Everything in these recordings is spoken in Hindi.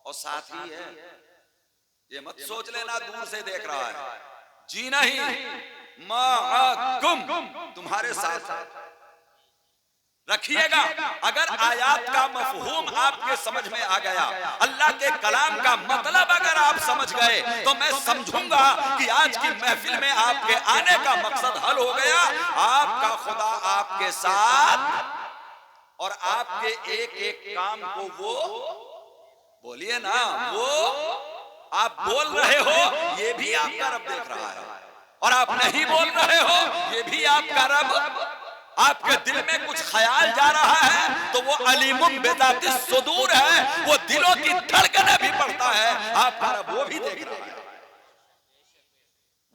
और साथ ही है, ये मत सोच लेना दूर से देख रहा है, जी नहीं, माअकुम, तुम्हारे साथ रखिएगा। अगर आयात का मफहूम आपके समझ में आ गया, अल्लाह के कलाम का मतलब अगर आप समझ गए, तो मैं समझूंगा कि आज की महफिल में आपके आने का मकसद हल हो गया। आपका खुदा आपके साथ और आपके एक एक काम को वो, बोलिए ना, वो आप बोल रहे हो, ये भी आपका रब देख रहा है, और आप नहीं बोल रहे हो, ये भी आपका रब, आपके दिल में कुछ ख्याल जा रहा है तो वो अलीमुम बिज़ातिस सुदूर है, वो दिलों की धड़कनें भी पढ़ता है, आपका रब वो भी देख रहा है।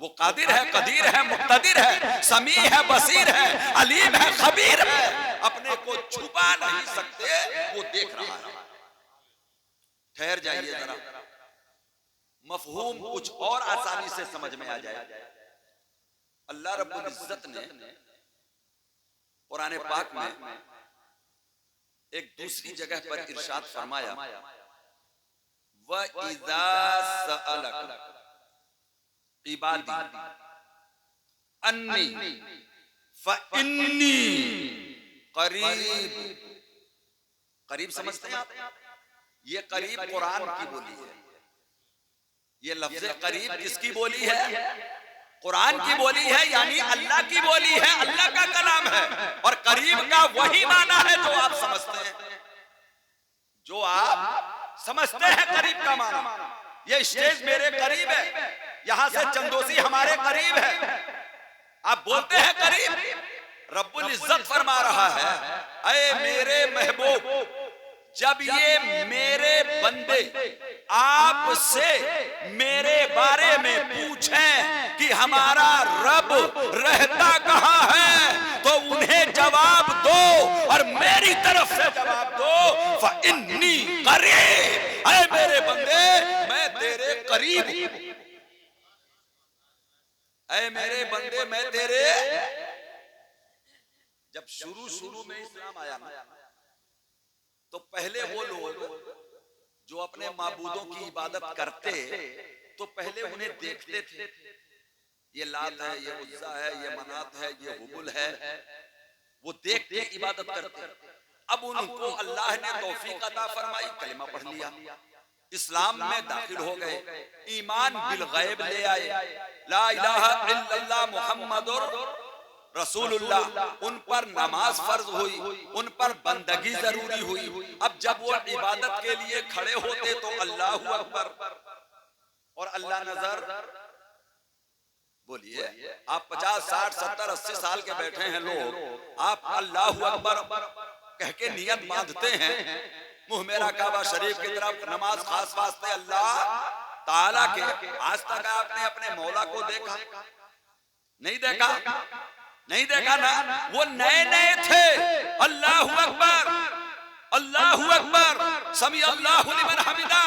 वो कादिर है, कदीर है, मुक्तदिर है, समी है, बसीर है, अलीम है, खबीर है, अपने को छुपा नहीं सकते, वो देख रहा है। ठहर जाइए जरा, मफहूम कुछ और आसानी से समझ में आ जाए। अल्लाह रब्बुल इज्जत ने कुरान पाक में एक दूसरी जगह पर इरशाद फरमाया, व इज़ा सअलक इबादी अन्नी फइन्नी करीब। करीब समझते हैं आप? ये करीब कुरान की बोली है। ये लफ्ज़ करीब किसकी बोली है? कुरान की बोली है, यानी अल्लाह की बोली है, अल्लाह का कलाम है। और करीब का वही माना है जो आप समझते हैं, जो आप समझते हैं करीब का माना। ये स्टेज मेरे करीब है, यहां से चंदोसी हमारे करीब है, आप बोलते हैं करीब। रब्बुल इज्जत फरमा रहा है, ऐ मेरे महबूब, जब ये मेरे बंदे आपसे मेरे बारे में पूछें कि हमारा रब रहता कहां है, तो उन्हें जवाब दो और मेरी तरफ से जवाब दो, फ़इन्नी करीब, ऐ मेरे बंदे मैं तेरे करीब हूं, ऐ मेरे बंदे मैं तेरे। जब शुरू में इस्लाम आया ना, तो पहले वो लोग जो अपने माबूदों की इबादत करते, तो पहले उन्हें देखते थे, ये लात है, ये उज़्ज़ा है, ये मनात है, ये हुबुल है, वो देख के इबादत करते। अब उनको अल्लाह ने तौफीक अता फरमाई, कलिमा पढ़ लिया, इस्लाम में दाखिल हो गए, ईमान बिल गैब ले आए, ला इलाहा इल्लल्लाह मुहम्मदुर रसूलुल्लाह, उन पर नमाज फर्ज हुई, उन पर बंदगी जरूरी हुई। अब जब वो इबादत के लिए खड़े होते तो अल्लाहु अकबर, और अल्लाह नजर, बोलिए आप 50, 60, 70, 80 साल के बैठे हैं लोग, आप अल्लाहु अकबर कह के नियत बांधते हैं, मुंह मेरा काबा शरीफ की तरफ, नमाज खास वास्ते अल्लाह ताला के। आज तक आपने अपने मौला को देखा? नहीं देखा, नहीं देखा ना। वो नए नए थे, अल्लाहु अकबर, अल्लाहु अकबर, समी अल्लाहु लिमन हमिदा,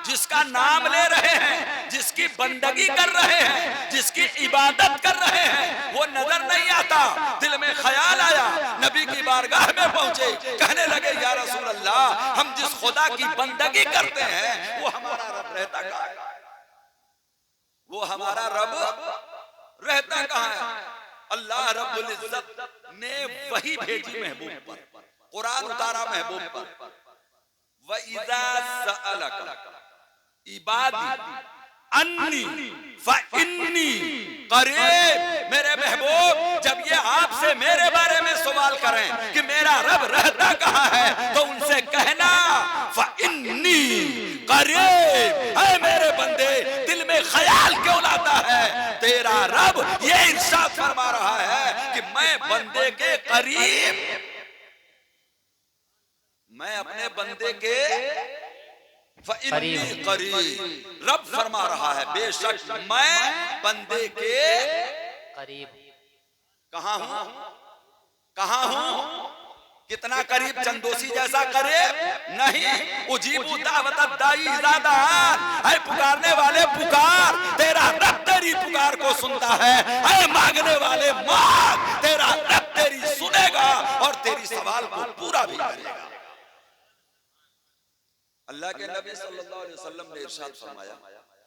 जिसका नाम ले रहे हैं, जिसकी बंदगी कर रहे हैं, जिसकी इबादत कर रहे हैं, वो नजर नहीं आता। दिल में ख्याल आया, नबी की बारगाह में पहुंचे, कहने लगे या रसूल अल्लाह, हम जिस खुदा की बंदगी करते हैं वो हमारा रब रहता कहाँ है? वो हमारा रब रहता कहाँ है? अल्लाह रब्बुल इज्जत ने वही भेजी महबूब पर, कुरान उतारा महबूब पर, व इज़ा सअलक इबादी अन्नी फ़इन्नी करीब। मेरे महबूब जब ये आपसे मेरे बारे में सवाल करें कि मेरा रब रहता कहाँ है, तो उनसे कहना फ़इन्नी करीब, ऐ मेरे बंदे दिल में ख्याल क्यों लाता है? तेरा रब ये इरशाद फरमा रहा है कि मैं बंदे के करीब, मैं अपने बंदे के फ़इन्नी करीब। रब फरमा रहा है बेशक मैं बंदे के करीब। कहां हूं? कहां हूं? कितना करीब? चंदोसी जैसा करीब नहीं। उजीबु दावत दाई ज़ादा, ऐ पुकारने वाले पुकार, तेरा रब तेरी पुकार को सुनता है। ऐ मांगने वाले मांग, तेरा रब तेरी सुनेगा और तेरी सवाल को पूरा भी करेगा। अल्लाह के नबी सल्लल्लाहु अलैहि वसल्लम ने इरशाद फरमाया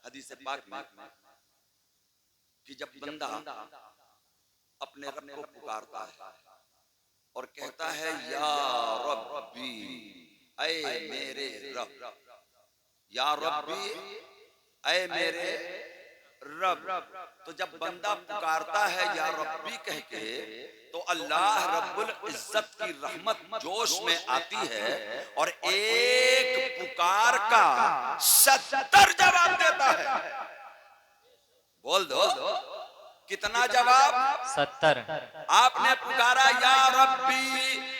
हदीस पाक में कि जब बंदा अपने रब को पुकारता है और कहता है या रब्बी, ऐ मेरे रब, या रब्बी, ऐ मेरे रब, तो जब बंदा पुकारता है या रब्बी कह के, तो अल्लाह रब्बुल इज्जत की रहमत जोश में आती है और एक पुकार का 70 जवाब देता है। बोल दो कितना जवाब? 70। आपने पुकारा या रब्बी,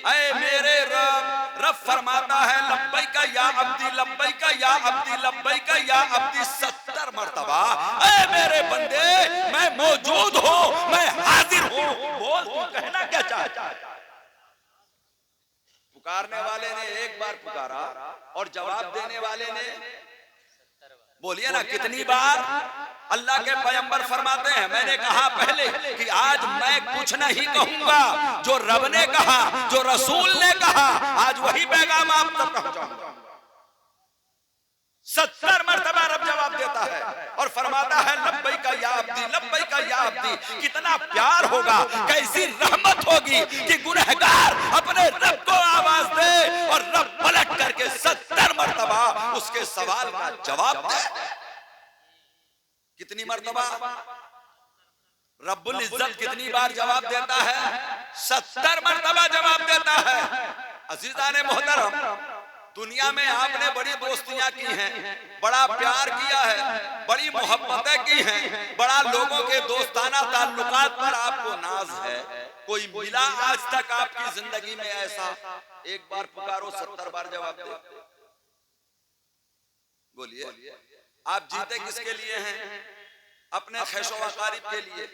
ऐ मेरे रब, रब फरमाता है लब्बैका या अब्दी, लब्बैका या अब्दी, लब्बैका या अब्दी 70 मर्तबा, ऐ मेरे बंदे मैं मौजूद हूँ, मैं हाजिर हूँ। बोल तू कहना क्या चाहता है? पुकारने वाले ने एक बार पुकारा और जवाब देने वाले ने, बोलिए ना कितनी बार? अल्लाह के पैगंबर फरमाते हैं मैंने कहा पहले कि आज मैं कुछ नहीं कहूंगा, जो रब ने कहा, जो रसूल ने कहा, आज वही पैगाम आप तक पहुंचाऊंगा। 70 मर्तबा रब जवाब देता है और फरमाता है लब्बैका या अब्दी, लब्बैका या अब्दी। कितना प्यार होगा, कैसी रहमत होगी कि गुनहगार अपने रब को आवाज दे और रब पलट करके 70 मर्तबा उसके सवाल का जवाब दे। कितनी मर्तबा? रब्बुल इज्जत कितनी बार जवाब देता है? 70 मर्तबा जवाब देता है। अजीज़ाने मोहतरम, दुनिया में आपने बड़ी दोस्तियां की हैं, बड़ा प्यार किया है, बड़ी मोहब्बतें की हैं, बड़ा लोगों के दोस्ताना ताल्लुकात पर आपको नाज है। कोई मिला आज तक आपकी जिंदगी में ऐसा? एक बार पुकारो 70 बार जवाब दे। बोलिए आप जीते किसके लिए हैं? अपने खैशो वकारिब के लिए।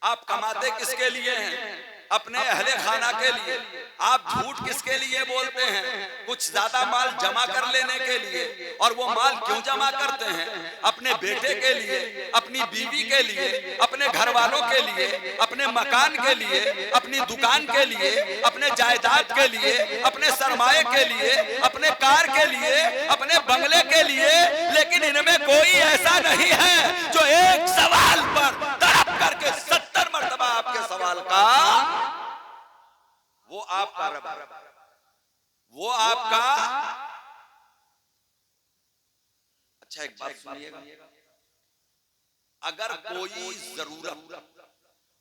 आप कमाते किसके लिए हैं? अपने अहले खाना के लिए। आप झूठ किसके लिए बोलते हैं? कुछ ज्यादा माल जमा कर लेने के लिए। और वो माल क्यों जमा करते हैं? अपने बेटे के लिए, अपनी बीवी के लिए, अपने घर वालों के लिए, अपने मकान के लिए, अपनी दुकान के लिए, अपने जायदाद के लिए, अपने सरमाए के लिए, अपने कार के लिए, अपने बंगले के लिए। लेकिन इनमें कोई ऐसा नहीं है जो एक सवाल पर तड़प करके 70 मर्तबा आपके सवाल का वो आपका रब, वो आपका। अच्छा एक बात सुनिएगा, अगर कोई जरूरत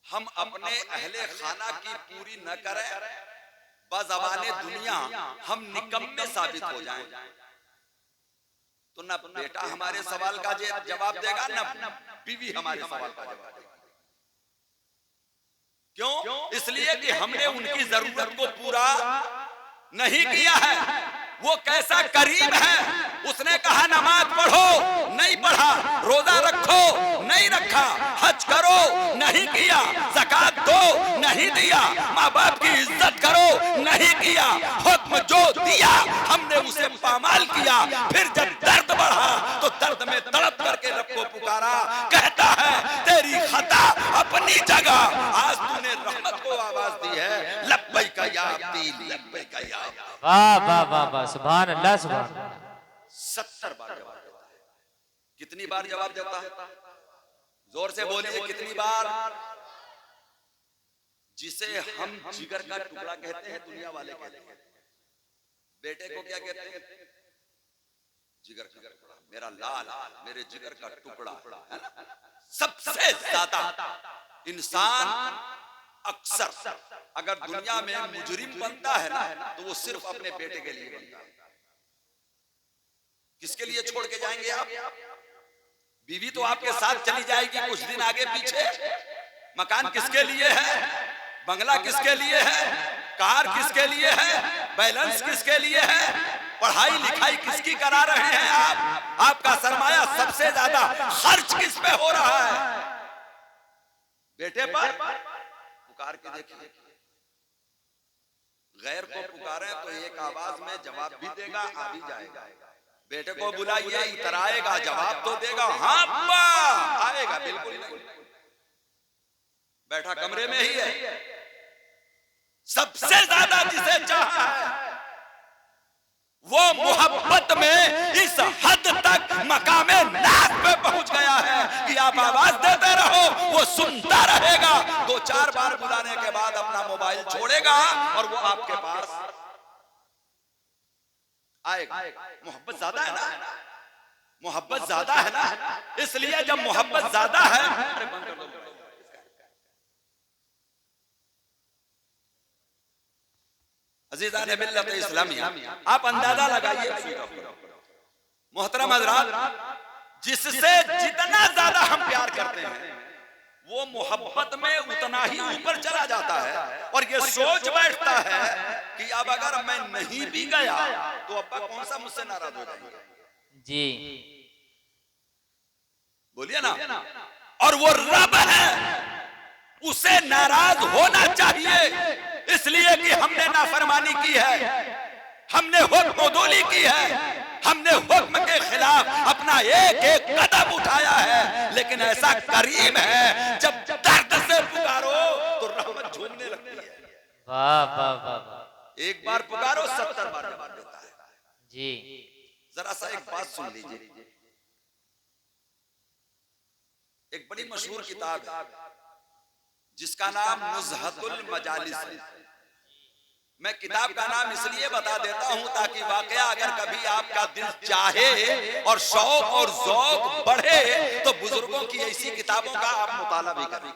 हम अपने अहले खाना की पूरी न करें, बज़बाने दुनिया हम निकम्मे साबित हो जाएं। तो ना बेटा हमारे सवाल का जवाब देगा, ना बीवी हमारे सवाल का जवाब देगा। क्यों? इसलिए कि हमने उनकी जरूरत को पूरा नहीं किया है। वो कैसा करीम है, उसने कहा नमाज पढ़ो, नहीं पढ़ा, रोजा रखो, नहीं रखा, हज करो, नहीं किया, ज़कात दो, नहीं दिया, माँ बाप की इज्जत करो, नहीं किया। हुक्म जो दिया हमने उसे पामाल किया। फिर जब दर्द बढ़ा तो दर्द में तड़प करके रब को पुकारा। कहता है तेरी खता अपनी जगह, आज तूने रहमत को आवाज दी है, लब्बैका या अब्दी, लब्बैका या अब्दी। वाह वाह वाह वाह, सुभान अल्लाह, सुभान अल्लाह। 70 बार जवाब देता है। कितनी बार जवाब देता है? जोर से बोलिए कितनी बार? जिसे हम जिगर का टुकड़ा कहते हैं, दुनिया वाले कहते हैं। बेटे को क्या कहते हैं? जिगर का टुकड़ा, मेरा लाल, मेरे जिगर का टुकड़ा, है ना? सबसे ज्यादा इंसान अक्सर अगर दुनिया में मुजरिम बनता है ना, तो वो सिर्फ अपने बेटे के लिए बनता है। किसके लिए छोड़ के जाएंगे आप? बीवी तो आपके साथ चली जाएगी कुछ दिन आगे पीछे। मकान किसके लिए है? बंगला किसके लिए है? कार किसके लिए है? बैलेंस किसके लिए है? पढ़ाई लिखाई किसकी करा रहे हैं आप? आपका सरमाया सबसे ज्यादा खर्च किस पे हो रहा है? बेटे पर। पुकार के देखिए, गैर को पुकारें तो एक आवाज में जवाब भी देगा, आ भी जाएगा। बेटे को बुलाइए, इतर आएगा, जवाब तो देगा, हाँ अब्बा, आएगा बिल्कुल नहीं, बैठा कमरे में ही है। सबसे ज्यादा जिसे चाहा है वो मोहब्बत में इस हद तक मकामे नाज पे पहुंच गया है कि आप आवाज देते रहो वो सुनता रहेगा। 2-4 बार बुलाने के बाद अपना मोबाइल छोड़ेगा और वो आपके पास आएगा। मोहब्बत ज्यादा है ना, मोहब्बत ज्यादा है ना, इसलिए जब मोहब्बत ज्यादा है, अज़ीज़ान मिल्लत इस्लामिया, आप अंदाजा लगाइए मोहतरम हज़रात, जिससे जितना ज्यादा हम प्यार करते हैं वो मोहब्बत में उतना ही ऊपर चला जाता है और ये सोच बैठता है कि अब अगर मैं नहीं भी गया तो अब्बा कौन सा मुझसे नाराज हो जाएंगे। जी बोलिए ना। और वो रब है, उसे नाराज होना चाहिए, इसलिए कि हमने नाफरमानी की है, हमने हुक्म-उदूली की है, हमने हुक्म के खिलाफ अपना एक एक कदम उठाया है। लेकिन ऐसा करीम है, जब दर्द से पुकारो तो रहमत झूमने लगती है। वाह वाह वाह वाह। एक बार पुकारो 70 बार जवाब देता है। जी जरा सा एक बात सुन लीजिए, एक बड़ी मशहूर किताब है जिसका नाम नुज़हतुल मजालिस है। मैं किताब का नाम इसलिए बता देता हूं ताकि वाकया अगर कभी आपका दिल चाहे और शौक और ज़ौक़ बढ़े तो बुजुर्गों की ऐसी किताबों का आप मुताला भी करें।